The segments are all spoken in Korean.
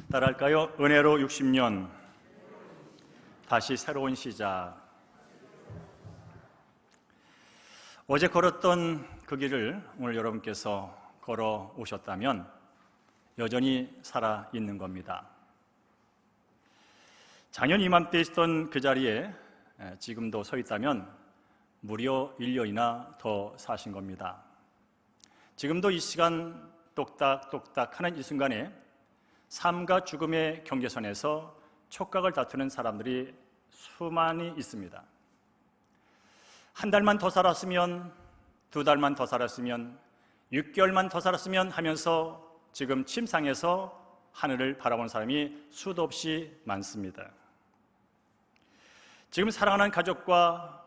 따라할까요? 은혜로 60년, 다시 새로운 시작. 어제 걸었던 그 길을 오늘 여러분께서 걸어 오셨다면 여전히 살아있는 겁니다. 작년 이맘때 있었던 그 자리에 지금도 서 있다면 무려 1년이나 더 사신 겁니다. 지금도 이 시간 똑딱똑딱 하는 이 순간에 삶과 죽음의 경계선에서 촉각을 다투는 사람들이 수많이 있습니다. 한 달만 더 살았으면, 두 달만 더 살았으면, 6개월만 더 살았으면 하면서 지금 침상에서 하늘을 바라보는 사람이 수도 없이 많습니다. 지금 사랑하는 가족과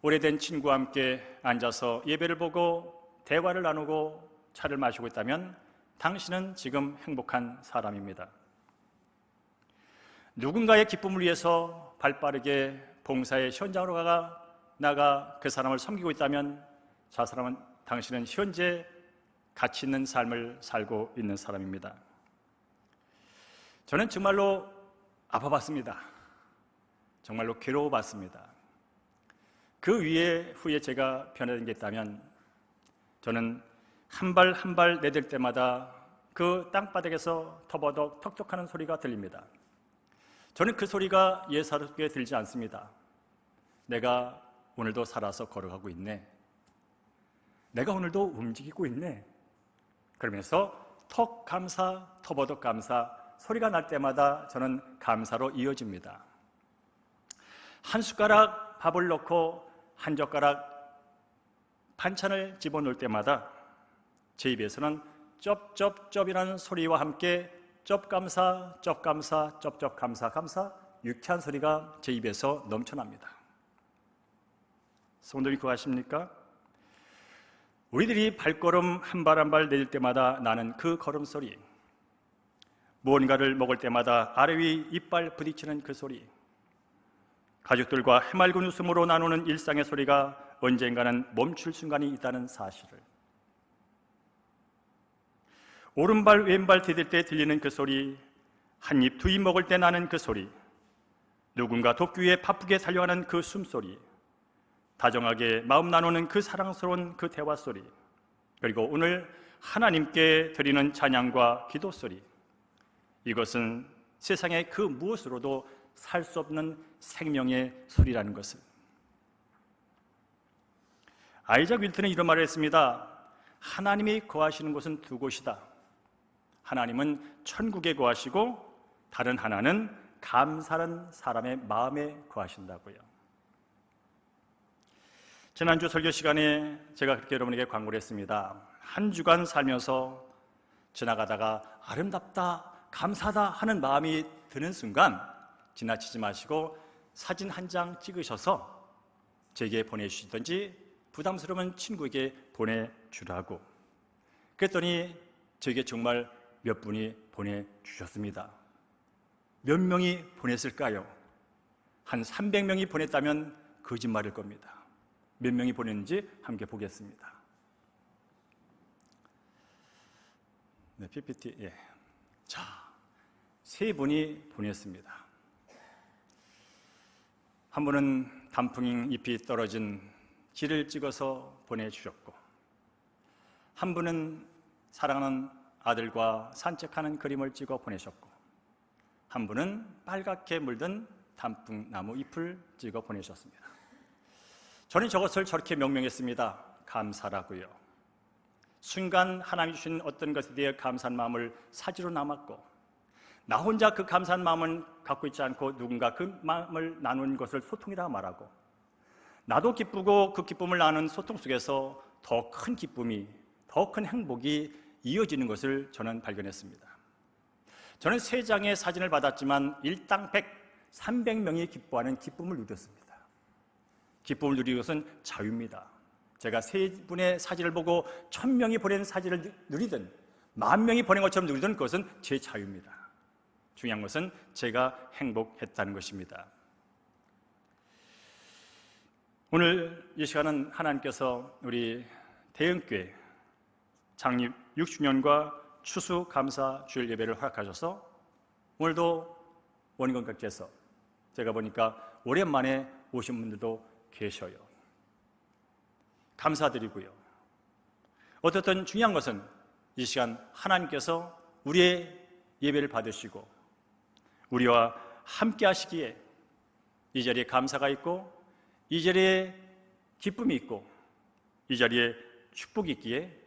오래된 친구와 함께 앉아서 예배를 보고 대화를 나누고 차를 마시고 있다면 당신은 지금 행복한 사람입니다. 누군가의 기쁨을 위해서 발빠르게 봉사의 현장으로 나가 그 사람을 섬기고 있다면 당신은 현재 가치 있는 삶을 살고 있는 사람입니다. 저는 정말로 아파봤습니다. 정말로 괴로워봤습니다. 그 후에 제가 변화된 게 있다면 저는 한 발 한 발 내딜 때마다 그 땅바닥에서 터버덕 턱턱하는 소리가 들립니다. 저는 그 소리가 예사롭게 들지 않습니다. 내가 오늘도 살아서 걸어가고 있네. 내가 오늘도 움직이고 있네. 그러면서 턱 감사, 터버덕 감사, 소리가 날 때마다 저는 감사로 이어집니다. 한 숟가락 밥을 넣고 한 젓가락 반찬을 집어넣을 때마다 제 입에서는 쩝쩝쩝이라는 소리와 함께 쩝감사, 쩝감사, 쩝쩝 감사, 감사, 유쾌한 소리가 제 입에서 넘쳐납니다. 성도님 그거 아십니까? 우리들이 발걸음 한 발 한 발 내딜 때마다 나는 그 걸음소리, 무언가를 먹을 때마다 아래 위 이빨 부딪히는 그 소리, 가족들과 해맑은 웃음으로 나누는 일상의 소리가 언젠가는 멈출 순간이 있다는 사실을, 오른발 왼발 디딜 때 들리는 그 소리, 한 입 두 입 먹을 때 나는 그 소리, 누군가 돕기 위해 바쁘게 달려가는 그 숨소리, 다정하게 마음 나누는 그 사랑스러운 그 대화 소리, 그리고 오늘 하나님께 드리는 찬양과 기도 소리, 이것은 세상의 그 무엇으로도 살 수 없는 생명의 소리라는 것을. 아이작 윌튼은 이런 말을 했습니다. 하나님이 거하시는 곳은 두 곳이다. 하나님은 천국에 거하시고 다른 하나는 감사하는 사람의 마음에 거하신다고요. 지난주 설교 시간에 제가 그렇게 여러분에게 광고를 했습니다. 한 주간 살면서 지나가다가 아름답다, 감사하다 하는 마음이 드는 순간 지나치지 마시고 사진 한 장 찍으셔서 제게 보내주시든지 부담스러운 친구에게 보내주라고. 그랬더니 제게 정말 몇 분이 보내주셨습니다. 몇 명이 보냈을까요? 한 300명이 보냈다면 거짓말일 겁니다. 몇 명이 보냈는지 함께 보겠습니다. 네, PPT. 예. 자, 3분이 보냈습니다. 한 분은 단풍 잎이 떨어진 길을 찍어서 보내주셨고, 한 분은 사랑하는 아들과 산책하는 그림을 찍어 보내셨고, 한 분은 빨갛게 물든 단풍나무 잎을 찍어 보내셨습니다. 저는 저것을 저렇게 명명했습니다. 감사라고요. 순간 하나님이 주신 어떤 것에 대해 감사한 마음을 사지로 남았고, 나 혼자 그 감사한 마음을 갖고 있지 않고 누군가 그 마음을 나누는 것을 소통이라 말하고, 나도 기쁘고 그 기쁨을 나누는 소통 속에서 더 큰 기쁨이, 더 큰 행복이 이어지는 것을 저는 발견했습니다. 저는 3장의 사진을 받았지만 일당 100, 300명이 기뻐하는 기쁨을 누렸습니다. 기쁨을 누리는 것은 자유입니다. 제가 3분의 사진을 보고 1000명이 보낸 사진을 누리든 10,000명이 보낸 것처럼 누리든 그것은 제 자유입니다. 중요한 것은 제가 행복했다는 것입니다. 오늘 이 시간은 하나님께서 우리 대흥교회 창립 60년과 추수감사 주일 예배를 허락하셔서 오늘도 원건각지에서 제가 보니까 오랜만에 오신 분들도 계셔요. 감사드리고요. 어쨌든 중요한 것은 이 시간 하나님께서 우리의 예배를 받으시고 우리와 함께 하시기에 이 자리에 감사가 있고 이 자리에 기쁨이 있고 이 자리에 축복이 있기에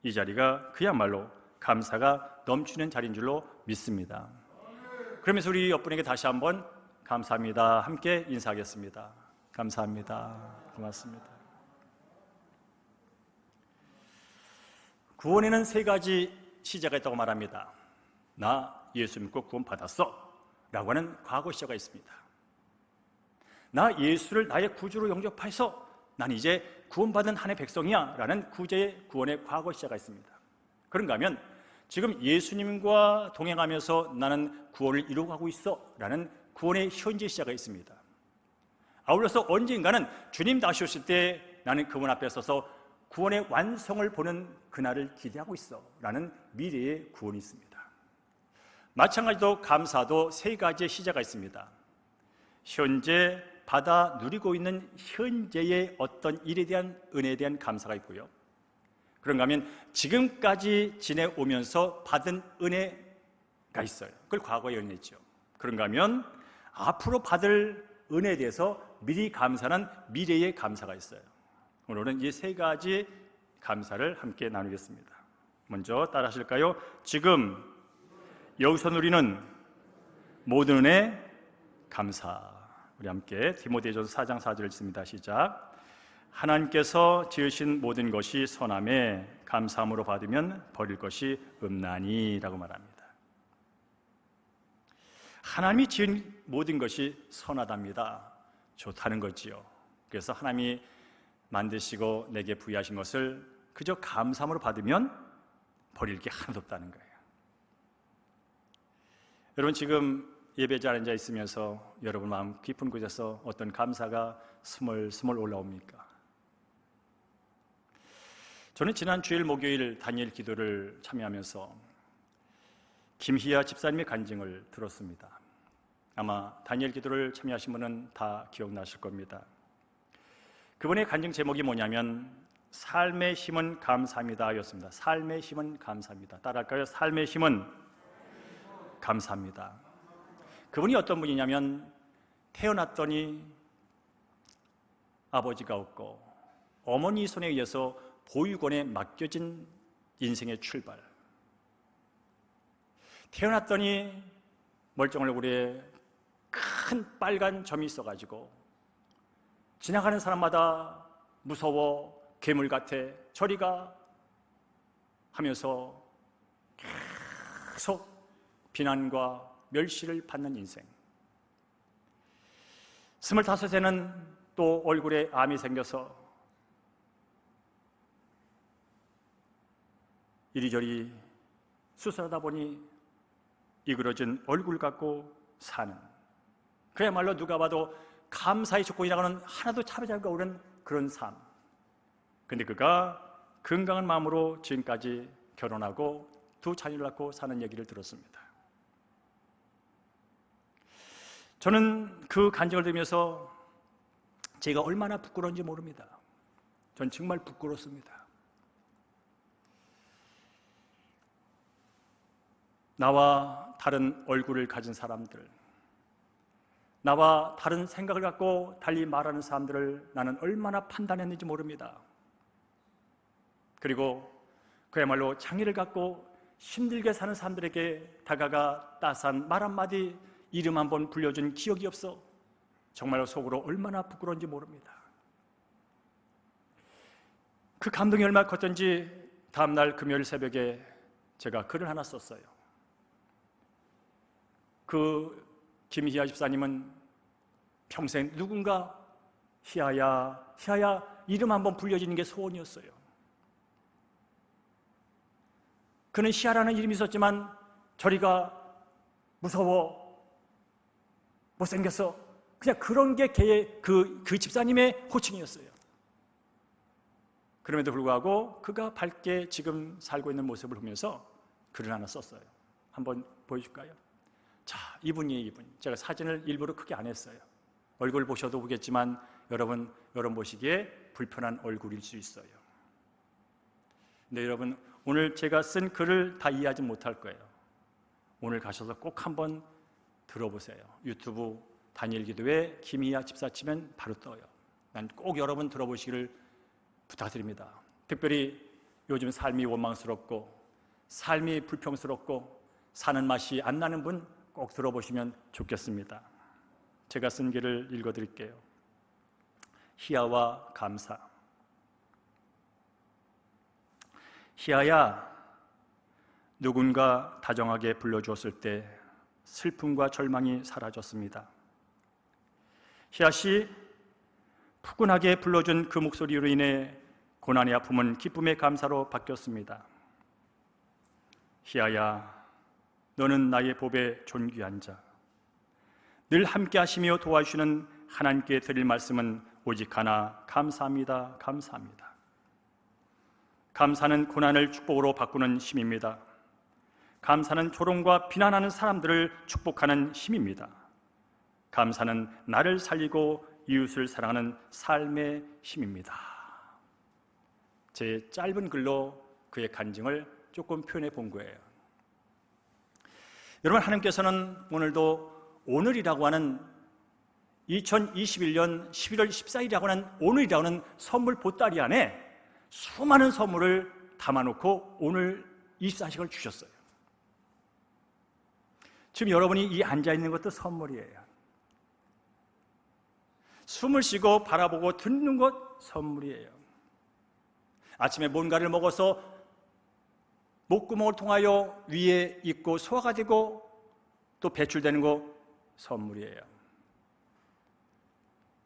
이 자리가 그야말로 감사가 넘치는 자리인 줄로 믿습니다. 그러면서 우리 옆분에게 다시 한번 감사합니다 함께 인사하겠습니다. 감사합니다. 고맙습니다. 구원에는 세 가지 시제가 있다고 말합니다. 나 예수 믿고 구원 받았어 라고 하는 과거 시제가 있습니다. 나 예수를 나의 구주로 영접해서 난 이제 구원받은 하나님의 백성이야 라는 구원의 과거 시제가 있습니다. 그런가 하면 지금 예수님과 동행하면서 나는 구원을 이루어가고 있어 라는 구원의 현재 시제가 있습니다. 아울러서 언젠가는 주님 다시 오실 때 나는 그분 앞에 서서 구원의 완성을 보는 그날을 기대하고 있어 라는 미래의 구원이 있습니다. 마찬가지로 감사도 세 가지의 시제가 있습니다. 현재 받아 누리고 있는 현재의 어떤 일에 대한 은혜에 대한 감사가 있고요. 그런가 하면 지금까지 지내오면서 받은 은혜가 있어요. 그걸 과거의 은혜죠. 그런가 하면 앞으로 받을 은혜에 대해서 미리 감사는 미래의 감사가 있어요. 오늘은 이 세 가지 감사를 함께 나누겠습니다. 먼저 따라 하실까요? 지금 여기서 누리는 모든 은혜 감사. 우리 함께 디모데전서 4장 4절 읽습니다. 시작. 하나님께서 지으신 모든 것이 선함에 감사함으로 받으면 버릴 것이 없나니 라고 말합니다. 하나님이 지은 모든 것이 선하답니다. 좋다는 거지요. 그래서 하나님이 만드시고 내게 부여하신 것을 그저 감사함으로 받으면 버릴 게 하나도 없다는 거예요. 여러분 지금 예배자에 앉아 있으면서 여러분 마음 깊은 곳에서 어떤 감사가 스멀스멀 올라옵니까? 저는 지난 주일 목요일 다니엘 기도를 참여하면서 김희아 집사님의 간증을 들었습니다. 아마 다니엘 기도를 참여하신 분은 다 기억나실 겁니다. 그분의 간증 제목이 뭐냐면 삶의 힘은 감사합니다 였습니다. 삶의 힘은 감사합니다. 따라할까요? 삶의 힘은 감사합니다. 그분이 어떤 분이냐면 태어났더니 아버지가 없고 어머니 손에 의해서 보육원에 맡겨진 인생의 출발. 태어났더니 멀쩡한 얼굴에 큰 빨간 점이 있어가지고 지나가는 사람마다 무서워, 괴물 같아, 저리 가 하면서 계속 비난과 멸시를 받는 인생. 25세는 또 얼굴에 암이 생겨서 이리저리 수술하다 보니 이그러진 얼굴 갖고 사는, 그야말로 누가 봐도 감사의 조건이라고는 하나도 차별자가 오는 그런 삶. 근데 그가 건강한 마음으로 지금까지 결혼하고 두 자녀를 낳고 사는 얘기를 들었습니다. 저는 그 간증을 들으면서 제가 얼마나 부끄러운지 모릅니다. 전 정말 부끄럽습니다. 나와 다른 얼굴을 가진 사람들, 나와 다른 생각을 갖고 달리 말하는 사람들을 나는 얼마나 판단했는지 모릅니다. 그리고 그야말로 장애를 갖고 힘들게 사는 사람들에게 다가가 따스한 말 한마디, 이름 한번 불려준 기억이 없어 정말로 속으로 얼마나 부끄러운지 모릅니다. 그 감동이 얼마나 컸던지 다음날 금요일 새벽에 제가 글을 하나 썼어요. 그 김희아 집사님은 평생 누군가 희아야, 희아야 이름 한번 불려지는 게 소원이었어요. 그는 희아라는 이름이 있었지만 저리가 무서워, 못생겼어, 그냥 그런 게 걔의 그 집사님의 호칭이었어요. 그럼에도 불구하고 그가 밝게 지금 살고 있는 모습을 보면서 글을 하나 썼어요. 한번 보여줄까요? 자, 이분이에요, 이분. 제가 사진을 일부러 크게 안 했어요. 얼굴 보셔도 보겠지만 여러분 보시기에 불편한 얼굴일 수 있어요. 근데 여러분, 오늘 제가 쓴 글을 다 이해하지 못할 거예요. 오늘 가셔서 꼭 한번 들어보세요. 유튜브 단일기도회 김희아 집사 치면 바로 떠요. 난 꼭 여러분 들어보시기를 부탁드립니다. 특별히 요즘 삶이 원망스럽고 삶이 불평스럽고 사는 맛이 안 나는 분 꼭 들어보시면 좋겠습니다. 제가 쓴 글을 읽어드릴게요. 희아와 감사. 희아야, 누군가 다정하게 불러주었을 때 슬픔과 절망이 사라졌습니다. 희아씨, 푸근하게 불러준 그 목소리로 인해 고난의 아픔은 기쁨의 감사로 바뀌었습니다. 희아야, 너는 나의 법에 존귀한 자. 늘 함께 하시며 도와주시는 하나님께 드릴 말씀은 오직 하나, 감사합니다. 감사합니다. 감사는 고난을 축복으로 바꾸는 힘입니다. 감사는 조롱과 비난하는 사람들을 축복하는 힘입니다. 감사는 나를 살리고 이웃을 사랑하는 삶의 힘입니다. 제 짧은 글로 그의 간증을 조금 표현해 본 거예요. 여러분, 하나님께서는 오늘도 오늘이라고 하는 2021년 11월 14일이라고 하는 오늘이라고 하는 선물 보따리 안에 수많은 선물을 담아놓고 오늘 24시간을 주셨어요. 지금 여러분이 이 앉아있는 것도 선물이에요. 숨을 쉬고 바라보고 듣는 것 선물이에요. 아침에 뭔가를 먹어서 목구멍을 통하여 위에 있고 소화가 되고 또 배출되는 거 선물이에요.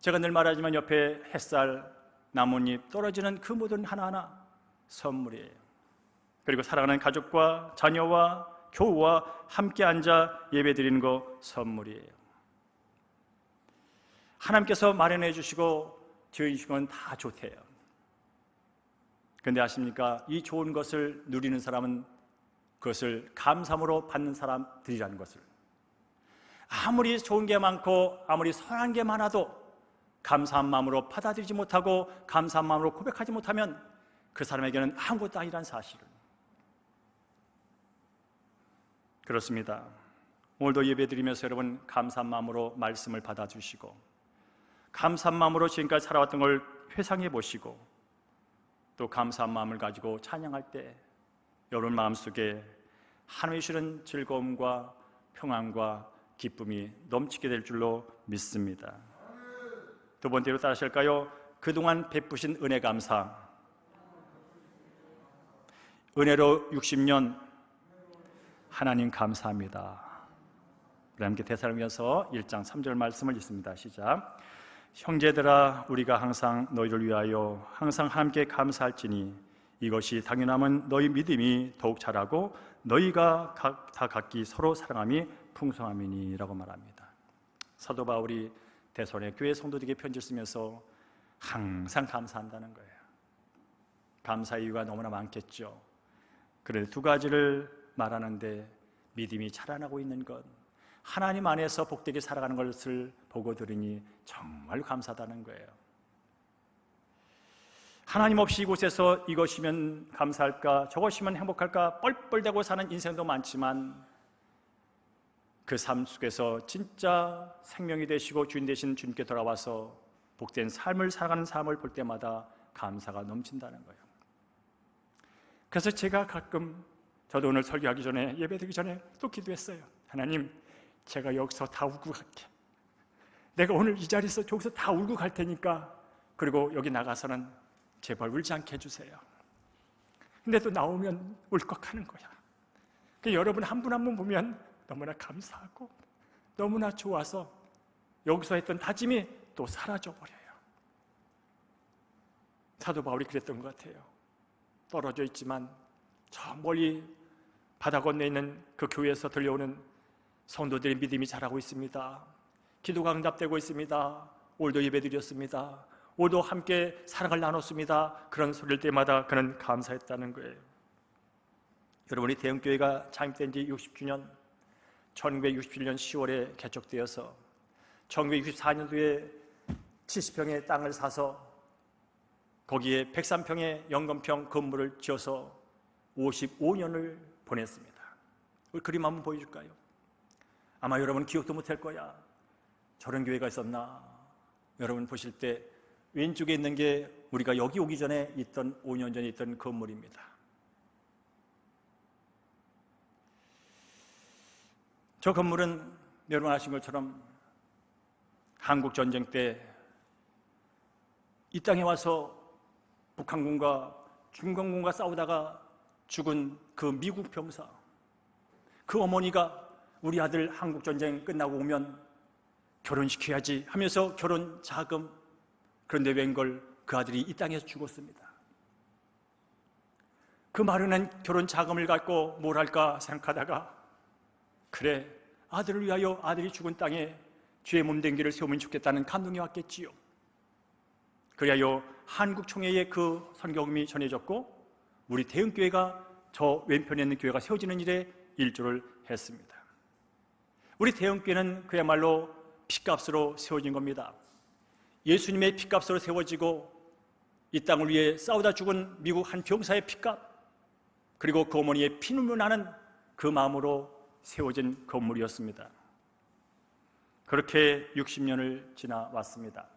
제가 늘 말하지만 옆에 햇살, 나뭇잎, 떨어지는 그 모든 하나하나 선물이에요. 그리고 사랑하는 가족과 자녀와 교우와 함께 앉아 예배드리는 거 선물이에요. 하나님께서 마련해 주시고 지어주신 건 다 좋대요. 그런데 아십니까? 이 좋은 것을 누리는 사람은 그것을 감사함으로 받는 사람들이라는 것을, 아무리 좋은 게 많고 아무리 선한 게 많아도 감사한 마음으로 받아들이지 못하고 감사한 마음으로 고백하지 못하면 그 사람에게는 아무것도 아니라는 사실을. 그렇습니다. 오늘도 예배드리면서 여러분 감사한 마음으로 말씀을 받아주시고 감사한 마음으로 지금까지 살아왔던 걸 회상해 보시고 또 감사한 마음을 가지고 찬양할 때 여러분 마음속에 하나님이 주시는 즐거움과 평안과 기쁨이 넘치게 될 줄로 믿습니다. 두 번째로 따르실까요? 그동안 베푸신 은혜 감사. 은혜로 60년 하나님 감사합니다. 우리 함께 데살로니가서 1장 3절 말씀을 읽습니다. 시작. 형제들아, 우리가 항상 너희를 위하여 항상 함께 감사할지니 이것이 당연함은 너희 믿음이 더욱 자라고 너희가 다 각기 서로 사랑함이 풍성함이니라고 말합니다. 사도 바울이 데살로니가 교회 성도들에게 편지를 쓰면서 항상 감사한다는 거예요. 감사 이유가 너무나 많겠죠. 그런데 두 가지를 말하는데 믿음이 자라나고 있는 것, 하나님 안에서 복되게 살아가는 것을 보고 들으니 정말 감사하다는 거예요. 하나님 없이 이곳에서 이것이면 감사할까, 저것이면 행복할까 뻘뻘대고 사는 인생도 많지만 그 삶 속에서 진짜 생명이 되시고 주인 되신 주님께 돌아와서 복된 삶을 살아가는 삶을 볼 때마다 감사가 넘친다는 거예요. 그래서 제가 가끔, 저도 오늘 설교하기 전에, 예배드리기 전에 또 기도했어요. 하나님, 제가 여기서 다 울고 갈게. 내가 오늘 이 자리에서 저기서 다 울고 갈 테니까, 그리고 여기 나가서는 제발 울지 않게 해주세요. 근데 또 나오면 울컥하는 거야. 여러분 한 분 한 분 보면 너무나 감사하고 너무나 좋아서 여기서 했던 다짐이 또 사라져버려요. 사도 바울이 그랬던 것 같아요. 떨어져 있지만 저 멀리 바다 건너에 있는 그 교회에서 들려오는 성도들의 믿음이 자라고 있습니다. 기도가 응답되고 있습니다. 오늘도 예배드렸습니다. 오늘도 함께 사랑을 나눴습니다. 그런 소리를 때마다 그는 감사했다는 거예요. 여러분이 대흥교회가 창립된 지 60주년, 1967년 10월에 개척되어서 1964년도에 70평의 땅을 사서 거기에 103평의 영건평 건물을 지어서 55년을 보냈습니다. 우리 그림 한번 보여줄까요? 아마 여러분 기억도 못할 거야. 저런 교회가 있었나? 여러분 보실 때 왼쪽에 있는 게 우리가 여기 오기 전에 있던 5년 전에 있던 건물입니다. 저 건물은 여러분 아신 것처럼 한국 전쟁 때 이 땅에 와서 북한군과 중공군과 싸우다가 죽은 그 미국 병사, 그 어머니가 우리 아들 한국 전쟁 끝나고 오면 결혼시켜야지 하면서 결혼 자금, 그런데 웬걸 그 아들이 이 땅에서 죽었습니다. 그 마련한 결혼 자금을 갖고 뭘 할까 생각하다가 그래, 아들을 위하여 아들이 죽은 땅에 주의 몸된 길을 세우면 좋겠다는 감동이 왔겠지요. 그리하여 한국총회에 그 선교금이 전해졌고 우리 대흥교회가 저 왼편에 있는 교회가 세워지는 일에 일조를 했습니다. 우리 대흥교회는 그야말로 핏값으로 세워진 겁니다. 예수님의 핏값으로 세워지고 이 땅을 위해 싸우다 죽은 미국 한 병사의 핏값, 그리고 그 어머니의 피눈물 나는 그 마음으로 세워진 건물이었습니다. 그렇게 60년을 지나왔습니다.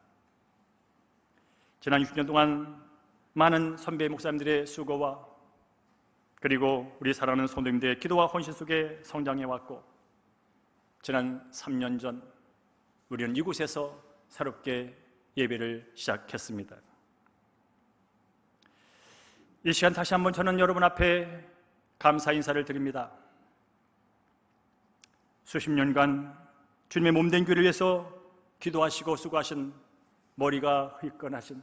지난 60년 동안 많은 선배 목사님들의 수고와 그리고 우리 사랑하는 성도님들의 기도와 헌신 속에 성장해왔고, 지난 3년 전 우리는 이곳에서 새롭게 예배를 시작했습니다. 이 시간 다시 한번 저는 여러분 앞에 감사 인사를 드립니다. 수십 년간 주님의 몸된 교회를 위해서 기도하시고 수고하신 머리가 휘끈하신,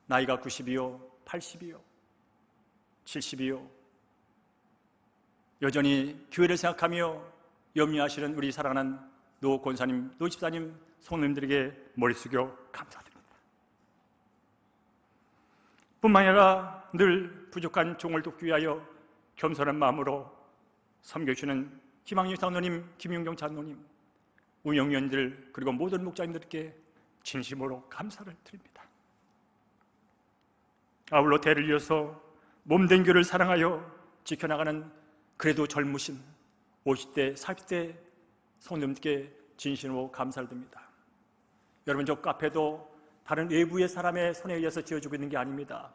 나이가 90이요 80이요 70이요 여전히 교회를 생각하며 염려하시는 우리 사랑하는 노 권사님, 노 집사님, 성도님들에게 머리 숙여 감사드립니다. 뿐만 아니라 늘 부족한 종을 돕기 위하여 겸손한 마음으로 섬겨주시는 김학윤 장로님, 김용경 장로님, 운영위원들, 그리고 모든 목자님들께 진심으로 감사를 드립니다. 아울러 대를 이어서 몸된 교를 사랑하여 지켜나가는 그래도 젊으신 50대, 40대 성도님께 진심으로 감사를 드립니다. 여러분, 저 카페도 다른 외부의 사람의 손에 의해서 지어지고 있는 게 아닙니다.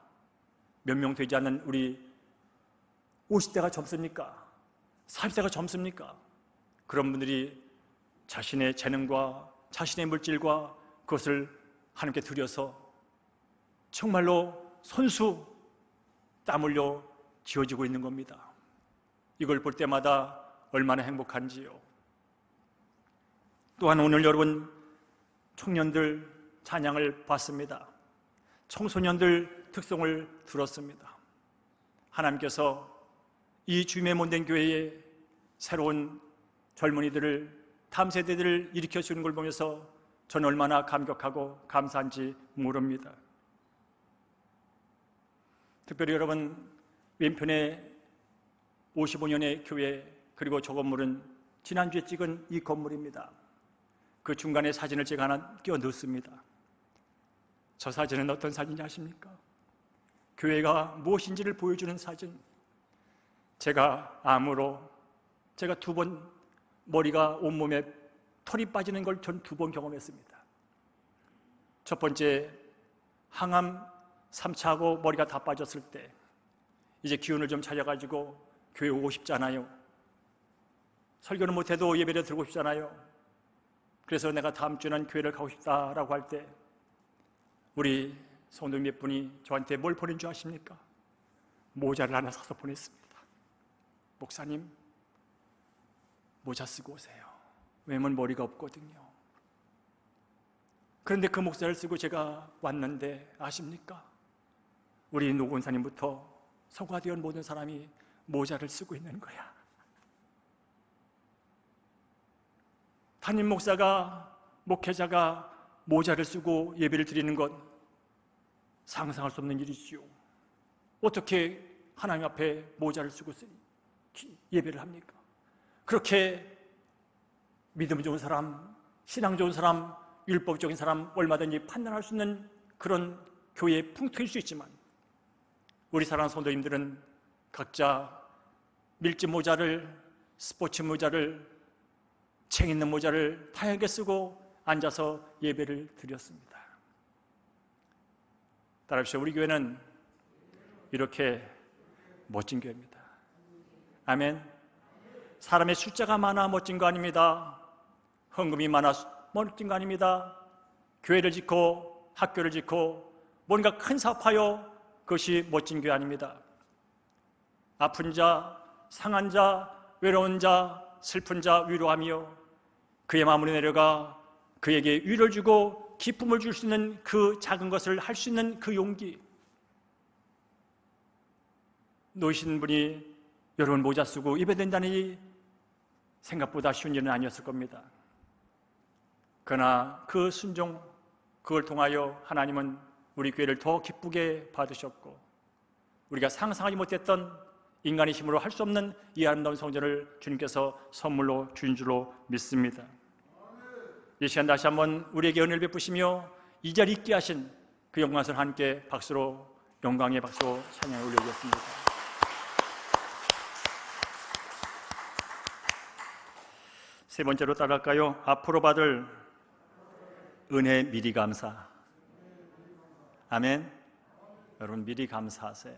몇 명 되지 않는 우리 50대가 젊습니까? 40대가 젊습니까? 그런 분들이 자신의 재능과 자신의 물질과 그것을 하나님께 드려서 정말로 손수 땀 흘려 지어지고 있는 겁니다. 이걸 볼 때마다 얼마나 행복한지요. 또한 오늘 여러분 청년들 찬양을 봤습니다. 청소년들 특성을 들었습니다. 하나님께서 이 주님의 몸된 교회에 새로운 젊은이들을, 다음 세대들을 일으켜주는 걸 보면서 저는 얼마나 감격하고 감사한지 모릅니다. 특별히 여러분 왼편에 55년의 교회, 그리고 저 건물은 지난주에 찍은 이 건물입니다. 그 중간에 사진을 제가 하나 끼워 넣습니다. 저 사진은 어떤 사진인지 아십니까? 교회가 무엇인지를 보여주는 사진. 제가 암으로 제가 2번 머리가 온몸에 털이 빠지는 걸 전 2번 경험했습니다. 첫 번째 항암 3차하고 머리가 다 빠졌을 때 이제 기운을 좀 차려가지고 교회 오고 싶잖아요. 설교는 못해도 예배를 드리고 싶잖아요. 그래서 내가 다음 주에는 교회를 가고 싶다라고 할 때 우리 성도 몇 분이 저한테 뭘 보낸 줄 아십니까? 모자를 하나 사서 보냈습니다. 목사님, 모자 쓰고 오세요. 왜냐면 머리가 없거든요. 그런데 그 모자를 쓰고 제가 왔는데 아십니까? 우리 노 권사님부터 서과대원 모든 사람이 모자를 쓰고 있는 거야. 담임 목사가, 목회자가 모자를 쓰고 예배를 드리는 것 상상할 수 없는 일이지요. 어떻게 하나님 앞에 모자를 쓰고 예배를 합니까? 그렇게 믿음 좋은 사람, 신앙 좋은 사람, 율법적인 사람 얼마든지 판단할 수 있는 그런 교회의 풍토일 수 있지만 우리 사랑하는 성도님들은 각자 밀짚 모자를, 스포츠 모자를, 책 있는 모자를 다양하게 쓰고 앉아서 예배를 드렸습니다. 따라합시다. 우리 교회는 이렇게 멋진 교회입니다. 아멘. 사람의 숫자가 많아 멋진 거 아닙니다. 헌금이 많아 멋진 거 아닙니다. 교회를 짓고 학교를 짓고 뭔가 큰 사업하여 그것이 멋진 교회 아닙니다. 아픈 자, 상한 자, 외로운 자, 슬픈 자 위로하며 그의 마음으로 내려가 그에게 위로를 주고 기쁨을 줄 수 있는 그 작은 것을 할 수 있는 그 용기. 놓이신 분이 여러분 모자 쓰고 예배된다니 생각보다 쉬운 일은 아니었을 겁니다. 그러나 그 순종, 그걸 통하여 하나님은 우리 교회를 더 기쁘게 받으셨고 우리가 상상하지 못했던 인간의 힘으로 할 수 없는 이 아름다운 성전을 주님께서 선물로 주신 줄로 믿습니다. 이 시간 다시 한번 우리에게 은혜를 베푸시며 이 자리에 있게 하신 그 영광스러운 하나님께 박수로, 영광의 박수로 찬양을 올려드렸습니다. 세 번째로 따라갈까요? 앞으로 받을 은혜 미리 감사. 아멘. 여러분 미리 감사하세요.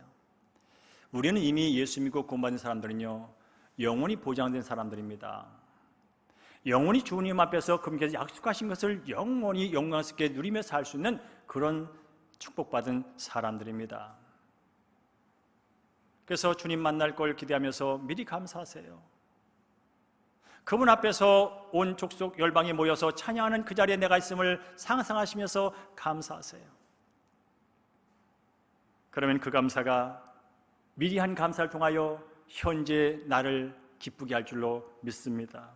우리는 이미 예수 믿고 구원받은 사람들은요 영원히 보장된 사람들입니다. 영원히 주님 앞에서 그분께서 약속하신 것을 영원히 영광스럽게 누리며 살 수 있는 그런 축복받은 사람들입니다. 그래서 주님 만날 걸 기대하면서 미리 감사하세요. 그분 앞에서 온 족속 열방이 모여서 찬양하는 그 자리에 내가 있음을 상상하시면서 감사하세요. 그러면 그 감사가 미리 한 감사를 통하여 현재 나를 기쁘게 할 줄로 믿습니다.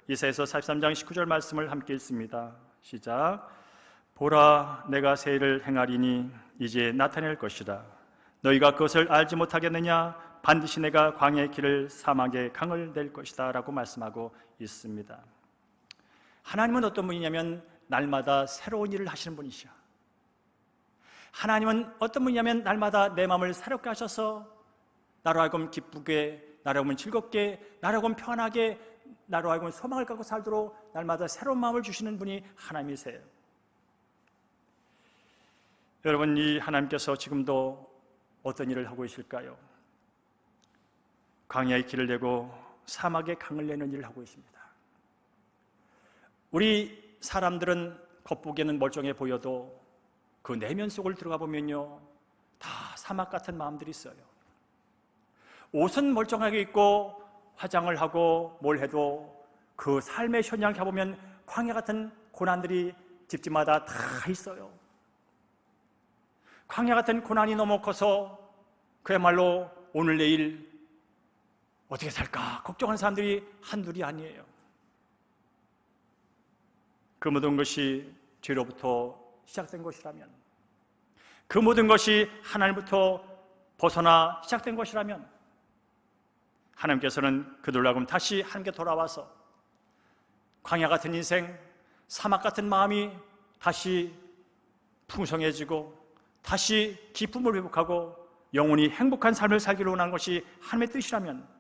이사야서 43장 19절 말씀을 함께 읽습니다. 시작. 보라, 내가 새 일을 행하리니 이제 나타낼 것이다. 너희가 그것을 알지 못하겠느냐? 반드시 내가 광야의 길을 사막의 강을 낼 것이다 라고 말씀하고 있습니다. 하나님은 어떤 분이냐면 날마다 새로운 일을 하시는 분이시야. 하나님은 어떤 분이냐면 날마다 내 마음을 새롭게 하셔서 나로 하여금 기쁘게, 나로 하여금 즐겁게, 나로 하여금 편하게, 나로 하여금 소망을 갖고 살도록 날마다 새로운 마음을 주시는 분이 하나님이세요. 여러분, 이 하나님께서 지금도 어떤 일을 하고 계실까요? 광야의 길을 내고 사막의 강을 내는 일을 하고 있습니다. 우리 사람들은 겉보기에는 멀쩡해 보여도 그 내면 속을 들어가 보면요 다 사막 같은 마음들이 있어요. 옷은 멀쩡하게 입고 화장을 하고 뭘 해도 그 삶의 현장을 가보면 광야 같은 고난들이 집집마다 다 있어요. 광야 같은 고난이 너무 커서 그야말로 오늘 내일 어떻게 살까 걱정하는 사람들이 한둘이 아니에요. 그 모든 것이 죄로부터 시작된 것이라면, 그 모든 것이 하나님부터 벗어나 시작된 것이라면 하나님께서는 그들로 하여금 다시 하나님께 돌아와서 광야 같은 인생, 사막 같은 마음이 다시 풍성해지고 다시 기쁨을 회복하고 영원히 행복한 삶을 살기로 원한 것이 하나님의 뜻이라면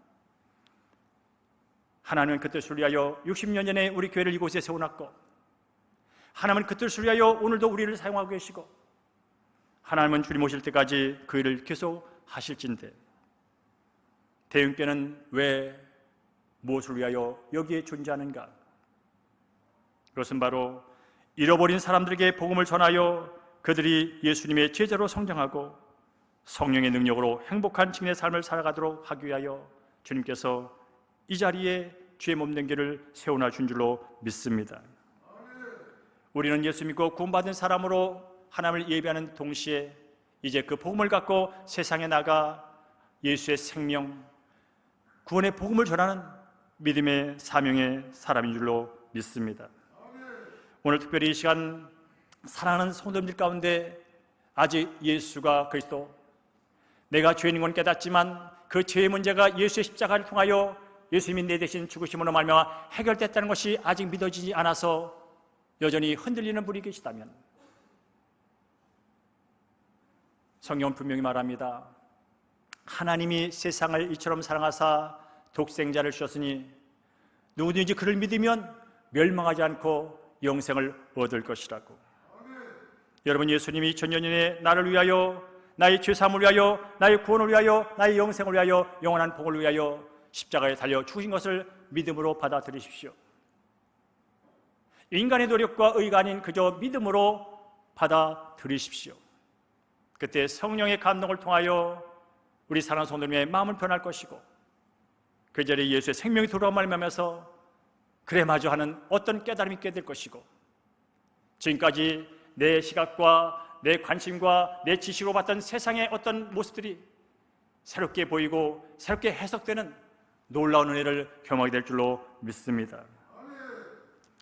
하나님은 그 뜻을 위하여 60년 전에 우리 교회를 이곳에 세워놨고 하나님은 그 뜻을 위하여 오늘도 우리를 사용하고 계시고 하나님은 주님 오실 때까지 그 일을 계속 하실진데 대흥교회는 왜 무엇을 위하여 여기에 존재하는가? 그것은 바로 잃어버린 사람들에게 복음을 전하여 그들이 예수님의 제자로 성장하고 성령의 능력으로 행복한 증인의 삶을 살아가도록 하기 위하여 주님께서 이 자리에 죄 없는 길을 세워놔 준 줄로 믿습니다. 우리는 예수 믿고 구원받은 사람으로 하나님을 예배하는 동시에 이제 그 복음을 갖고 세상에 나가 예수의 생명, 구원의 복음을 전하는 믿음의 사명의 사람인 줄로 믿습니다. 오늘 특별히 이 시간 사랑하는 성도님들 가운데 아직 예수가 그리스도, 내가 죄인인 건 깨닫지만 그 죄의 문제가 예수의 십자가를 통하여 예수님이 내 대신 죽으심으로 말미암아 해결됐다는 것이 아직 믿어지지 않아서 여전히 흔들리는 분이 계시다면, 성경은 분명히 말합니다. 하나님이 세상을 이처럼 사랑하사 독생자를 주셨으니 누구든지 그를 믿으면 멸망하지 않고 영생을 얻을 것이라고. 여러분, 예수님이 2000년 전에 나를 위하여, 나의 죄사함을 위하여, 나의 구원을 위하여, 나의 영생을 위하여, 영원한 복을 위하여 십자가에 달려 죽으신 것을 믿음으로 받아들이십시오. 인간의 노력과 의가 아닌 그저 믿음으로 받아들이십시오. 그때 성령의 감동을 통하여 우리 사랑하는 성도님의 마음은 변할 것이고, 그 자리에 예수의 생명이 돌아온 말미암아서 그래 마저 하는 어떤 깨달음이 있게 될 것이고, 지금까지 내 시각과 내 관심과 내 지식으로 봤던 세상의 어떤 모습들이 새롭게 보이고 새롭게 해석되는 놀라운 은혜를 경험하게 될 줄로 믿습니다.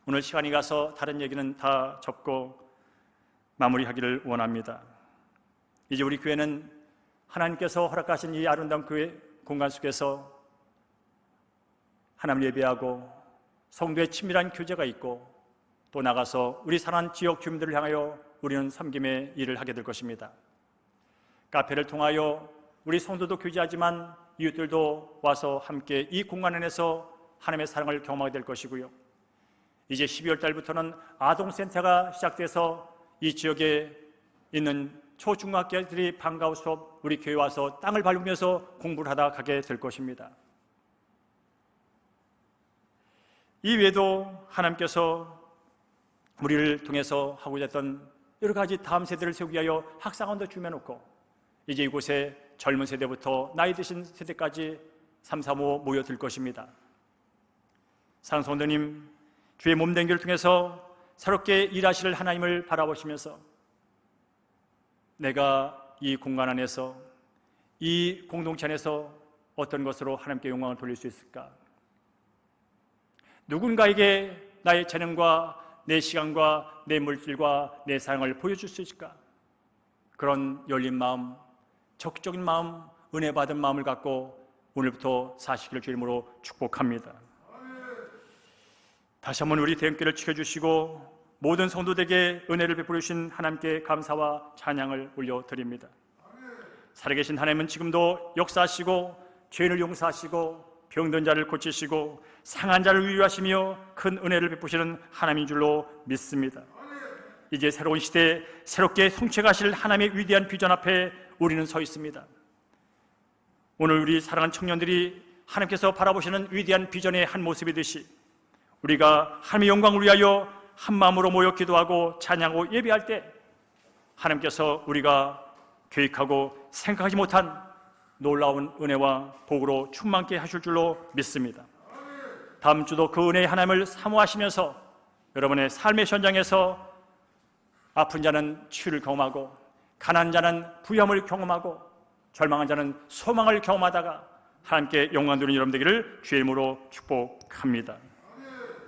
오늘 시간이 가서 다른 얘기는 다 접고 마무리하기를 원합니다. 이제 우리 교회는 하나님께서 허락하신 이 아름다운 교회 공간 속에서 하나님을 예배하고 성도의 친밀한 교제가 있고, 또 나가서 우리 사랑하는 지역 주민들을 향하여 우리는 섬김의 일을 하게 될 것입니다. 카페를 통하여 우리 성도도 교제하지만 이웃들도 와서 함께 이 공간 안에서 하나님의 사랑을 경험하게 될 것이고요. 이제 12월 달부터는 아동센터가 시작돼서 이 지역에 있는 초중학교들이 방과후 수업 우리 교회 와서 땅을 밟으면서 공부를 하다 가게 될 것입니다. 이 외에도 하나님께서 우리를 통해서 하고자 했던 여러 가지 다음 세대를 세우기 위하여 학상원도 주며놓고, 이제 이곳에 젊은 세대부터 나이 드신 세대까지 3, 4, 5 모여들 것입니다. 사랑하는 성도님, 주의 몸된 교를 통해서 새롭게 일하실 하나님을 바라보시면서 내가 이 공간 안에서, 이 공동체 안에서 어떤 것으로 하나님께 영광을 돌릴 수 있을까? 누군가에게 나의 재능과 내 시간과 내 물질과 내 사랑을 보여줄 수 있을까? 그런 열린 마음, 적극적인 마음, 은혜 받은 마음을 갖고 오늘부터 사시기를 주의 이름으로 축복합니다. 다시 한번 우리 대형교회를 지켜주시고 모든 성도들에게 은혜를 베풀어 주신 하나님께 감사와 찬양을 올려드립니다. 살아계신 하나님은 지금도 역사하시고 죄인을 용서하시고 병든 자를 고치시고 상한 자를 위로하시며 큰 은혜를 베푸시는 하나님인 줄로 믿습니다. 이제 새로운 시대에 새롭게 성취하실 하나님의 위대한 비전 앞에 우리는 서 있습니다. 오늘 우리 사랑하는 청년들이 하나님께서 바라보시는 위대한 비전의 한 모습이듯이 우리가 하나님의 영광을 위하여 한 마음으로 모여 기도하고 찬양하고 예배할 때 하나님께서 우리가 계획하고 생각하지 못한 놀라운 은혜와 복으로 충만케 하실 줄로 믿습니다. 다음 주도 그 은혜의 하나님을 사모하시면서 여러분의 삶의 현장에서 아픈 자는 치유를 경험하고, 가난한 자는 부유함을 경험하고, 절망한 자는 소망을 경험하다가 하나님께 영광 돌리는 여러분 되기를 주의 이름으로 축복합니다.